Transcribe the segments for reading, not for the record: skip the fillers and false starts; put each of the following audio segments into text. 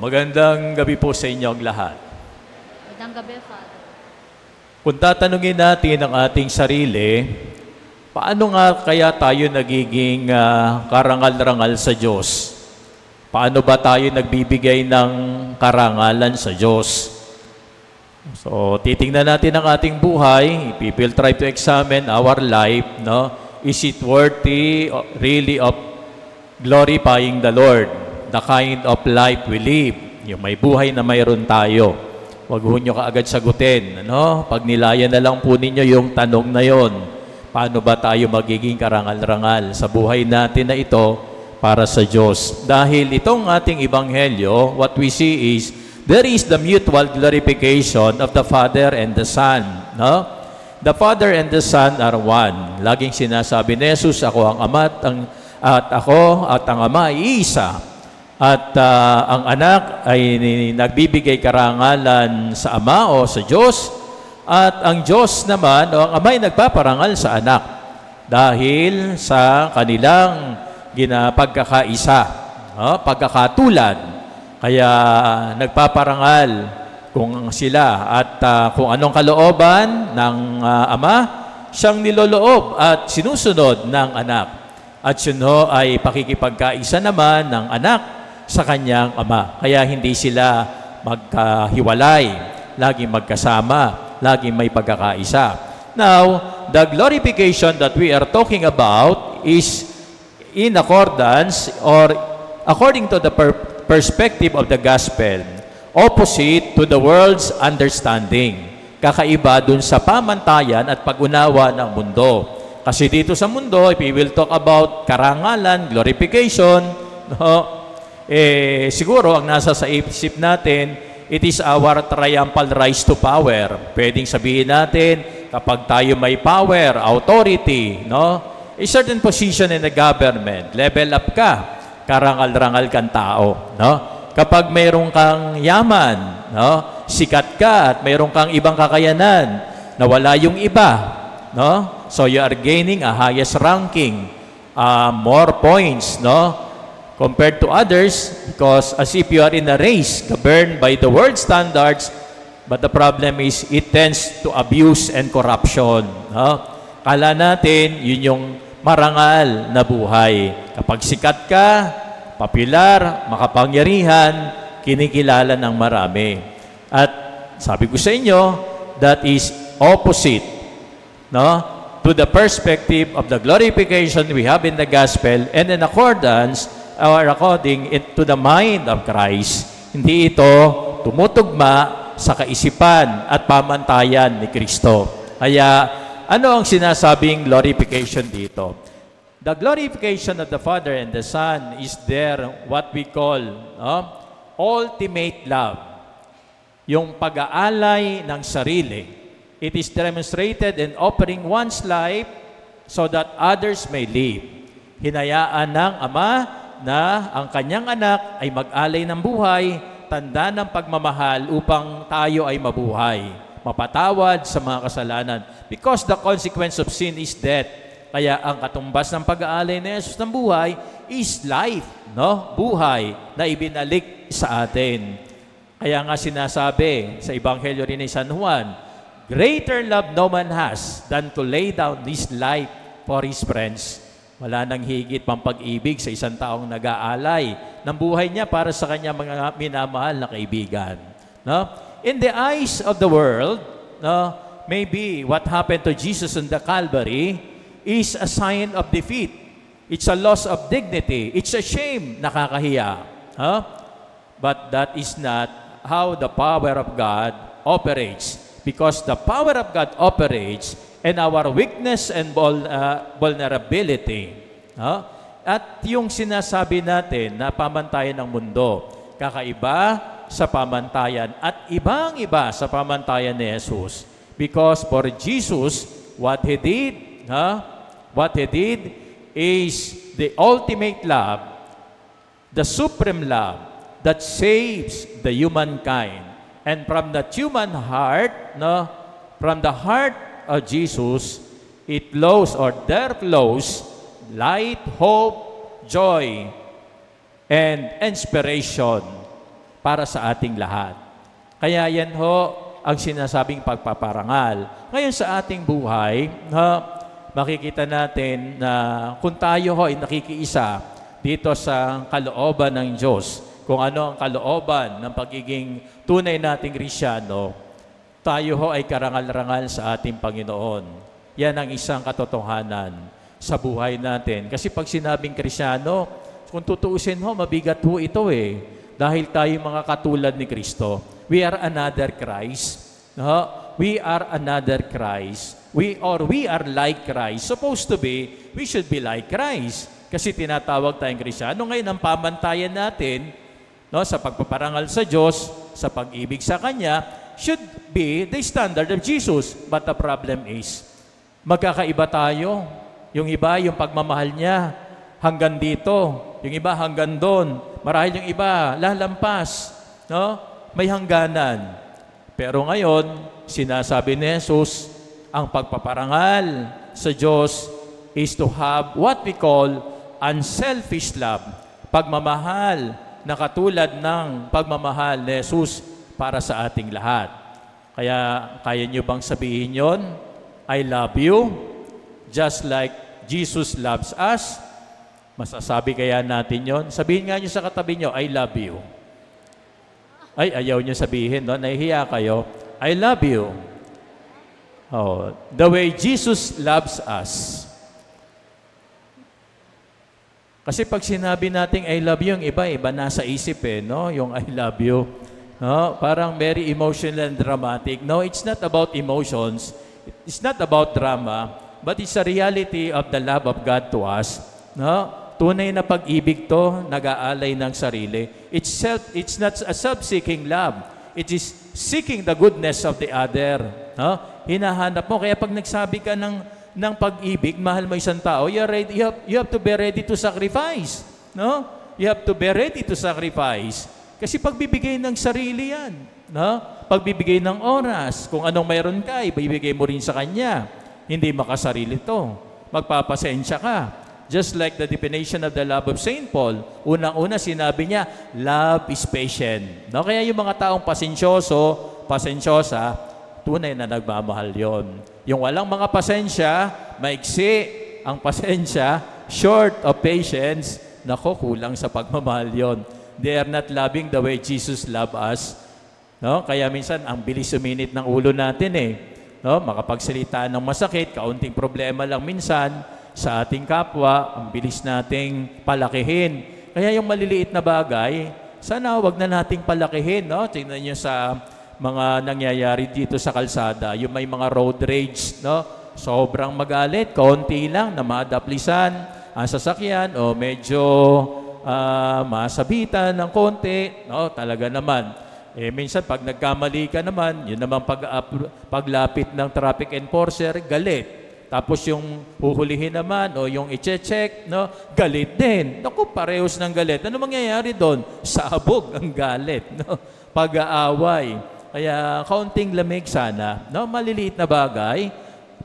Magandang gabi po sa inyong lahat. Magandang gabi, Father. Kung tatanungin natin ang ating sarili, paano nga kaya tayo nagiging karangal-rangal sa Diyos? Paano ba tayo nagbibigay ng karangalan sa Diyos? So, titingnan natin ang ating buhay. If we will try to examine our life, no? Is it worthy really of glorifying the Lord? The kind of life we live. Yung may buhay na mayroon tayo. Huwag nyo kaagad sagutin. Ano? Pag nilayan na lang po ninyo yung tanong na yon, paano ba tayo magiging karangal-rangal sa buhay natin na ito para sa Diyos? Dahil itong ating ebanghelyo, what we see is, there is the mutual glorification of the Father and the Son. No? The Father and the Son are one. Laging sinasabi ni Jesus, ako ang Ama at ang Ama ay isa. At ang anak ay nagbibigay karangalan sa Ama o sa Diyos. At ang Diyos naman o ang Ama ay nagpaparangal sa anak dahil sa kanilang pagkakaisa, pagkakatulad. Kaya nagpaparangal kung sila at kung anong kalooban ng Ama, siyang niloloob at sinusunod ng anak. At yun ay pakikipagkaisa naman ng anak sa kanyang Ama. Kaya hindi sila magkahiwalay, laging magkasama, laging may pagkakaisa. Now, the glorification that we are talking about is in accordance or according to the perspective of the gospel, opposite to the world's understanding. Kakaiba dun sa pamantayan at pag-unawa ng mundo. Kasi dito sa mundo, if we will talk about karangalan, glorification, no? Siguro ang nasa sa isip natin, it is our triumphal rise to power. Pwedeng sabihin natin, kapag tayo may power, authority, no? A certain position in the government, level up ka, karangal-rangal kang tao, no? Kapag mayroon kang yaman, no? Sikat ka at mayroon kang ibang kakayanan, na wala yung iba, no? So you are gaining a highest ranking, more points, no? Compared to others, because as if you are in a race governed by the world standards, but the problem is it tends to abuse and corruption. No? Kala natin, yun yung marangal na buhay. Kapag sikat ka, popular, makapangyarihan, kinikilala ng marami. At sabi ko sa inyo, that is opposite, no? To the perspective of the glorification we have in the gospel and in accordance or according to the mind of Christ. Hindi ito tumutugma sa kaisipan at pamantayan ni Kristo. Kaya, ano ang sinasabing glorification dito? The glorification of the Father and the Son is there what we call ultimate love. Yung pag-aalay ng sarili. It is demonstrated in offering one's life so that others may live. Hinayaan ng Ama na ang kanyang anak ay mag-alay ng buhay, tanda ng pagmamahal upang tayo ay mabuhay, mapatawad sa mga kasalanan. Because the consequence of sin is death. Kaya ang katumbas ng pag-aalay ni Jesus ng buhay is life, no? Buhay na ibinalik sa atin. Kaya nga sinasabi sa Ebanghelyo rin ni San Juan, greater love no man has than to lay down his life for his friends. Wala nang higit pang pag-ibig sa isang taong nag-aalay ng buhay niya para sa kanya mga minamahal na kaibigan. No? In the eyes of the world, no, maybe what happened to Jesus on the Calvary is a sign of defeat. It's a loss of dignity. It's a shame, nakakahiya. Huh? But that is not how the power of God operates. Because the power of God operates and our weakness and vulnerability. No? At yung sinasabi natin na pamantayan ng mundo, kakaiba sa pamantayan at ibang-iba sa pamantayan ni Jesus. Because for Jesus, what He did is the ultimate love, the supreme love that saves the humankind. And from that human heart, no, from the heart of Jesus, it flows or there flows light, hope, joy, and inspiration para sa ating lahat. Kaya yan ho ang sinasabing pagpaparangal. Ngayon sa ating buhay, makikita natin na kung tayo ho ay nakikiisa dito sa kalooban ng Diyos, kung ano ang kalooban ng pagiging tunay nating Kristyano, tayo ho ay karangal-rangal sa ating Panginoon. Yan ang isang katotohanan sa buhay natin. Kasi pag sinabing Kristyano, kung tutuusin ho, mabigat ho ito dahil tayo mga katulad ni Kristo. We are another Christ. No? We are another Christ. We are like Christ. Supposed to be, we should be like Christ. Kasi tinatawag tayong Kristyano. Ngayon, ang pamantayan natin sa pagpaparangal sa Diyos, sa pag-ibig sa Kanya, should be the standard of Jesus. But the problem is, magkakaiba tayo. Yung iba, yung pagmamahal niya, hanggang dito. Yung iba, hanggang doon. Marahil yung iba, lalampas. May hangganan. Pero ngayon, sinasabi ni Jesus, ang pagpaparangal sa Diyos is to have what we call unselfish love. Pagmamahal na katulad ng pagmamahal ni Jesus para sa ating lahat. Kaya, kaya nyo bang sabihin yon? I love you, just like Jesus loves us. Masasabi kaya natin yon? Sabihin nga nyo sa katabi nyo, I love you. Ay, ayaw nyo sabihin, nahihiya kayo. I love you. The way Jesus loves us. Kasi pag sinabi natin I love you, yung iba nasa isip yung I love you. Parang very emotional and dramatic. No, it's not about emotions. It's not about drama, but it's a reality of the love of God to us. Tunay na pag-ibig to, nag-aalay ng sarili. It's not a self-seeking love. It is seeking the goodness of the other. Hinahanap mo. Kaya pag nagsabi ka ng pag-ibig, mahal mo isang tao, you have to be ready to sacrifice. You have to be ready to sacrifice. Kasi pagbibigay ng sarili yan. Pagbibigay ng oras, kung anong mayroon ka, ibibigay mo rin sa Kanya. Hindi makasarili to. Magpapasensya ka. Just like the definition of the love of St. Paul, unang-una sinabi niya, love is patient. Kaya yung mga taong pasensyosa, tunay na nagmamahal yon. Yung walang mga pasensya, maiksi ang pasensya, short of patience, kulang sa pagmamahal yon. They are not loving the way Jesus loved us. Kaya minsan, ang bilis suminit ng ulo natin makapagsalita ng masakit, kaunting problema lang minsan, sa ating kapwa, ang bilis nating palakihin. Kaya yung maliliit na bagay, sana wag na nating palakihin. Tingnan nyo sa mga nangyayari dito sa kalsada, yung may mga road rage, sobrang magalit, kaunti lang na madaplisan ang sasakyan o medyo masabitan ng konti. Talaga naman. Minsan pag nagkamali ka naman, yun naman paglapit ng traffic enforcer, galit. Tapos yung huhulihin naman o yung i-check, galit din. Parehos ng galit. Ano mangyayari doon? Sabog ang galit. Pag-aaway. Kaya kaunting lamig sana. Maliliit na bagay,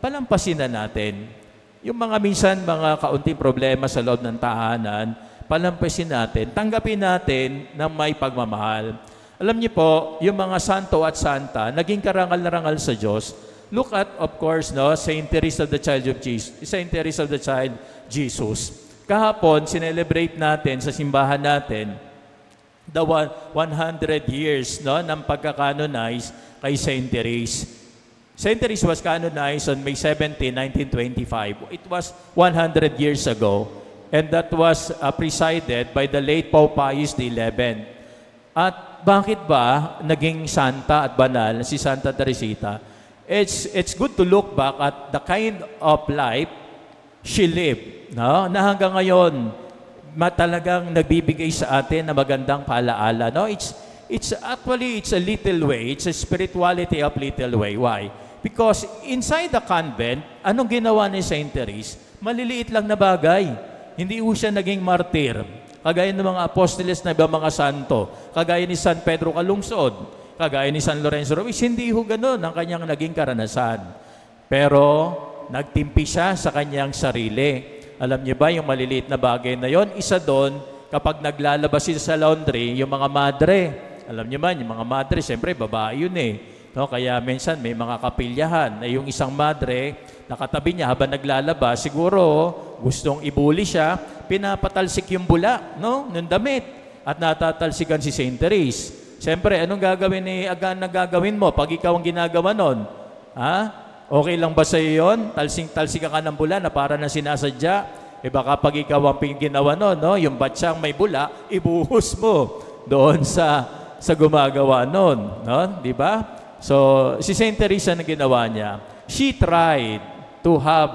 palampasin na natin. Yung mga minsan, mga kaunting problema sa loob ng tahanan, palampasin natin, tanggapin natin na may pagmamahal. Alam niyo po, yung mga santo at santa, naging karangal-rangal sa Diyos. Look at, of course, Saint Teresa of the Child of Jesus. Saint Teresa of the Child Jesus. Kahapon, sinelebrate natin sa simbahan natin the 100 years ng pagka-canonize kay Saint Teresa. Saint Teresa was canonized on May 17, 1925. It was 100 years ago, and that was presided by the late Pope Pius XI. At bakit ba naging santa at banal si Santa Teresita? It's good to look back at the kind of life she lived, na hanggang ngayon talagang nagbibigay sa atin na magandang paalaala. It's actually a little way. It's a spirituality of little way. Why? Because inside the convent, anong ginawa ni Saint Teresa? Maliliit lang na bagay. Hindi siya naging martir. Kagaya ng mga apostoles na iba mga santo. Kagaya ni San Pedro Calungsod. Kagaya ni San Lorenzo Ruiz, hindi ganun ang kanyang naging karanasan. Pero, nagtimpi siya sa kanyang sarili. Alam niyo ba, yung maliliit na bagay na yon, isa doon, kapag naglalabas siya sa laundry, yung mga madre, Alam niyo man, yung mga madre, siyempre, babae yun eh. No, kaya minsan may mga kapilyahan na yung isang madre, nakatabi niya habang naglalaba, siguro gustong ibuli siya, pinapatalsik yung bula, no, ng damit, at natatalsikan si Saint Therese. Siyempre, anong gagawin ni Agan na gagawin mo pag ikaw ang ginagawa nun? Ha? Okay lang ba sa iyo yun? Talsika ka ng bula na para na sinasadya? Baka pag ikaw ang ginawa nun, no, yung batsyang may bula, ibuhos mo doon sa gumagawa nun. No? Di ba? So, si Saint Teresa na ginawa niya, she tried to have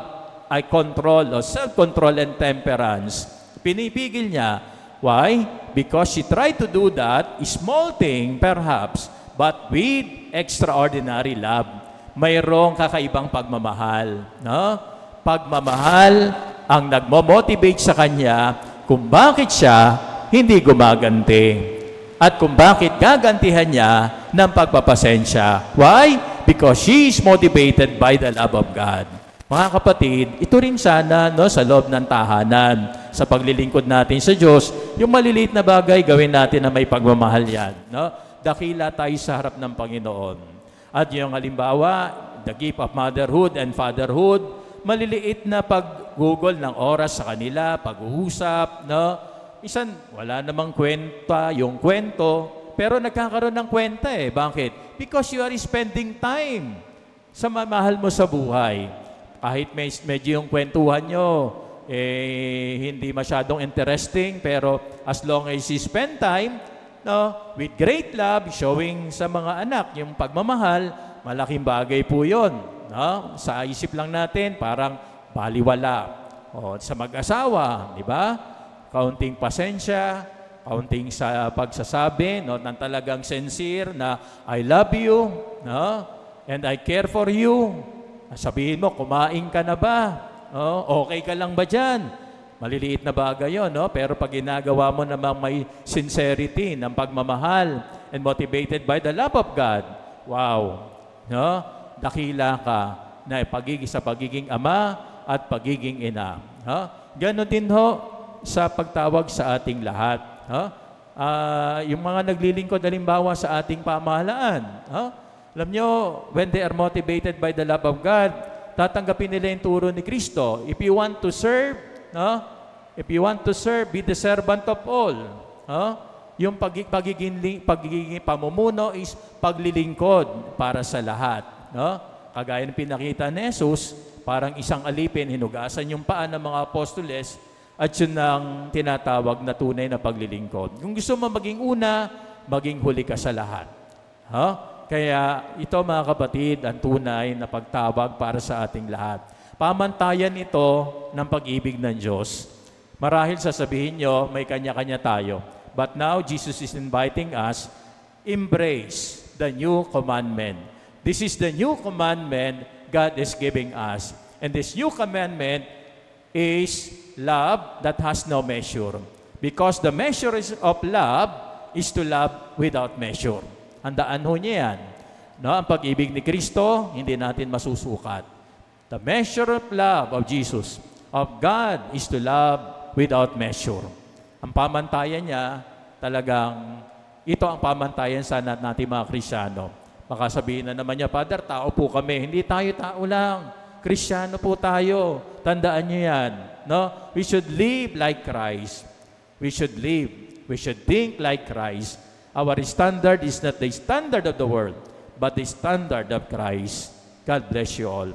a control or self-control and temperance. Pinipigil niya. Why? Because she tried to do that, small thing perhaps, but with extraordinary love. Mayroong kakaibang pagmamahal. No? Pagmamahal ang nagmo-motivate sa kanya kung bakit siya hindi gumaganti. At kung bakit gagantihan niya ng pagpapasensya. Why? Because she is motivated by the love of God. Mga kapatid, ito rin sana sa loob ng tahanan, sa paglilingkod natin sa Diyos, yung maliliit na bagay gawin natin na may pagmamahal yan. No? Dakila tayo sa harap ng Panginoon. At yung halimbawa, the gift of motherhood and fatherhood, maliliit na pag-google ng oras sa kanila, pag-uusap, no? Isan, wala namang kwenta, yung kwento, pero nagkakaroon ng kwenta eh. Bakit? Because you are spending time sa mamahal mo sa buhay. Kahit medyo yung kwentuhan nyo, hindi masyadong interesting, pero as long as you spend time, no, with great love, showing sa mga anak yung pagmamahal, malaking bagay po yun. No? Sa isip lang natin, parang baliwala. O, sa mag-asawa, di ba? Kaunting pasensya, kaunting sa pagsasabi, no, ng talagang sincere na I love you, no, and I care for you. Sabihin mo, kumain ka na ba? No, okay ka lang ba dyan? Maliliit na bagay yun, no? Pero pag ginagawa mo namang may sincerity ng pagmamahal and motivated by the love of God, wow, no? Dakila ka na sa pagiging ama at pagiging ina. No? Ganon din ho sa pagtawag sa ating lahat. Yung mga naglilingkod halimbawa sa ating pamahalaan. Alam nyo, when they are motivated by the love of God, tatanggapin nila yung turo ni Kristo. If you want to serve, be the servant of all. Yung pagiging pamumuno is paglilingkod para sa lahat. Kagaya ng pinakita ni Jesus, parang isang alipin, hinugasan yung paa ng mga apostoles, at yun ang tinatawag na tunay na paglilingkod. Kung gusto mo maging una, maging huli ka sa lahat. Kaya ito mga kapatid, ang tunay na pagtawag para sa ating lahat. Pamantayan ito ng pag-ibig ng Diyos. Marahil sasabihin nyo, may kanya-kanya tayo. But now, Jesus is inviting us, embrace the new commandment. This is the new commandment God is giving us. And this new commandment is love that has no measure. Because the measure of love is to love without measure. Handaan ho niya yan. No, ang pag-ibig ni Kristo, hindi natin masusukat. The measure of love of Jesus, of God, is to love without measure. Ang pamantayan niya, talagang, ito ang pamantayan sa natin mga Kristyano. Baka sabihin na naman niya, Father, tao po kami. Hindi tayo tao lang. Kristyano po tayo. Tandaan niyo yan. No? We should live like Christ. We should live. We should think like Christ. Our standard is not the standard of the world, but the standard of Christ. God bless you all.